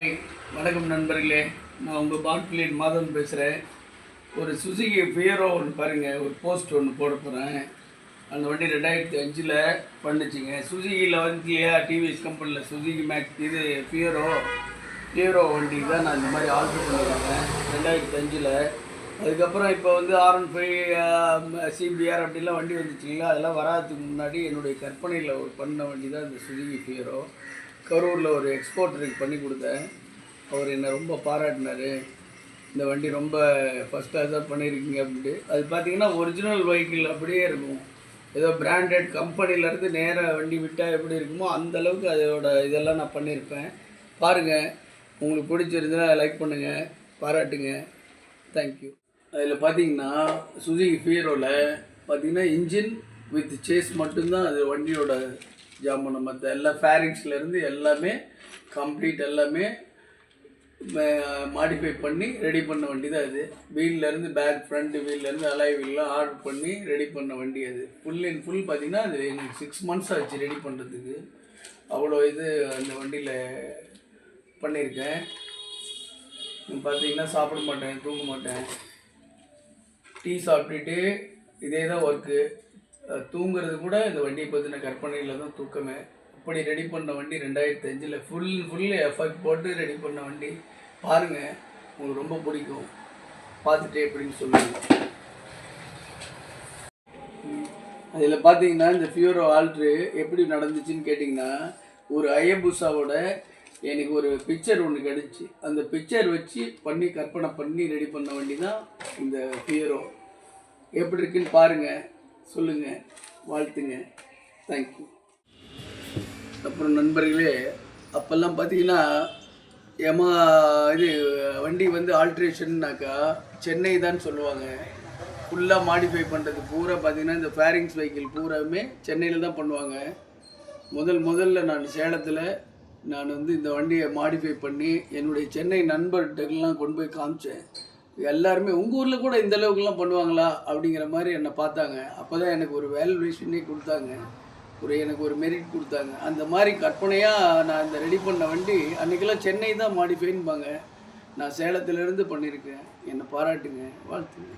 வணக்கம் நண்பர்களே, நான் உங்கள் பாட்பிளேட் மாதவன் பேசுகிறேன். ஒரு சுசுகி ஃபியரோ ஒன்று பாருங்கள், ஒரு போஸ்ட் ஒன்று போட போகிறேன். அந்த வண்டி 2005 பண்ணுச்சுங்க. சுசுகியில் வந்து இல்லையா, டிவிஎஸ் கம்பெனியில் சுசுகி மேக்ஸ் இது ஃபியரோ வண்டி தான் நான் இந்த மாதிரி ஆல்ட்ரு பண்ணியிருக்கேன் 2005. அதுக்கப்புறம் இப்போ வந்து R15 CBR அப்படிலாம் வண்டி வந்துச்சுங்களா, அதெல்லாம் வராதுக்கு முன்னாடி என்னுடைய கற்பனையில் ஒரு பண்ண வண்டி தான் இந்த சுசுகி ஃபியரோ. கரூரில் ஒரு எக்ஸ்போர்ட்டருக்கு பண்ணி கொடுத்தேன். அவர் என்னை ரொம்ப பாராட்டினார். இந்த வண்டி ரொம்ப ஃபஸ்ட் கிளாஸாக பண்ணியிருக்கீங்க அப்படின்ட்டு. அது பார்த்திங்கன்னா ஒரிஜினல் வெஹிக்கிள் அப்படியே இருக்கும். ஏதோ பிராண்டட் கம்பெனிலேருந்து நேராக வண்டி விட்டால் எப்படி இருக்குமோ அந்தளவுக்கு அதோட இதெல்லாம் நான் பண்ணியிருப்பேன். பாருங்கள், உங்களுக்கு பிடிச்சிருந்தா லைக் பண்ணுங்கள், பாராட்டுங்க. தேங்க்யூ. அதில் பார்த்திங்கன்னா சுசுகி ஃபியரோவில் பார்த்திங்கன்னா இன்ஜின் வித் சேஸ் மட்டும்தான் அது வண்டியோட ஜாமான். மற்ற எல்லா ஃபேரிங்ஸ்லேருந்து எல்லாமே கம்ப்ளீட் எல்லாமே மாடிஃபை பண்ணி ரெடி பண்ண வண்டி தான் அது. வீல்லேருந்து பேக் ஃப்ரண்ட் வீல்லேருந்து அலாய் வீல்லாம் ஆர்டர் பண்ணி ரெடி பண்ண வண்டி அது. ஃபுல் அண்ட் ஃபுல் பார்த்திங்கன்னா அது எனக்கு 6 months ஆச்சு ரெடி பண்ணுறதுக்கு. அவ்வளோ இது அந்த வண்டியில் பண்ணியிருக்கேன். பார்த்திங்கன்னா சாப்பிட மாட்டேன், தூங்க மாட்டேன், டீ சாப்பிட்டுட்டு இதே தான் ஒர்க்கு. தூங்குறது கூட இந்த வண்டியை பற்றின கற்பனையில் தான் தூக்கமே. அப்படி ரெடி பண்ண வண்டி 2005 ஃபுல் எஃபர்ட் போட்டு ரெடி பண்ண வண்டி. பாருங்கள், உங்களுக்கு ரொம்ப பிடிக்கும். பார்த்துட்டு எப்படின்னு சொல்லுங்கள். அதில் பார்த்தீங்கன்னா இந்த ஃபியூரோ ஆல்ட்ரு எப்படி நடந்துச்சுன்னு கேட்டிங்கன்னா, ஒரு அயபுசாவோட எனக்கு ஒரு பிக்சர் ஒன்று கிடச்சி, அந்த பிக்சர் வச்சு பண்ணி கற்பனை பண்ணி ரெடி பண்ண வண்டி தான் இந்த ஃபியூரோ. எப்படி இருக்குன்னு பாருங்கள், சொல்லுங்கள், வாழ்த்துங்க. தேங்க்யூ. அப்புறம் நண்பர்களே, அப்போல்லாம் பார்த்தீங்கன்னா இது வண்டி வந்து ஆல்ட்ரேஷன்னாக்கா சென்னை தான் சொல்லுவாங்க. ஃபுல்லாக மாடிஃபை பண்ணுறது பூரா பார்த்திங்கன்னா இந்த ஃபேரிங்ஸ் வெஹிக்கிள் பூராவுமே சென்னையில் தான் பண்ணுவாங்க. முதல்ல நான் சேலத்தில் நான் வந்து இந்த வண்டியை மாடிஃபை பண்ணி என்னுடைய சென்னை நண்பர்கிட்டலாம் கொண்டு போய் காமிச்சேன். எல்லாருமே உங்கள் ஊரில் கூட இந்த அளவுக்குலாம் பண்ணுவாங்களா அப்படிங்கிற மாதிரி என்னை பார்த்தாங்க. அப்போ தான் எனக்கு ஒரு வேல்யூவேஷனே கொடுத்தாங்க, எனக்கு ஒரு மெரிட் கொடுத்தாங்க. அந்த மாதிரி கற்பனையாக நான் இந்த ரெடி பண்ண வண்டி அன்றைக்கெல்லாம் சென்னை தான் மாடிஃபைன்பாங்க. நான் சேலத்திலேருந்து பண்ணியிருக்கேன். என்னை பாராட்டுங்க, வாழ்த்துங்க.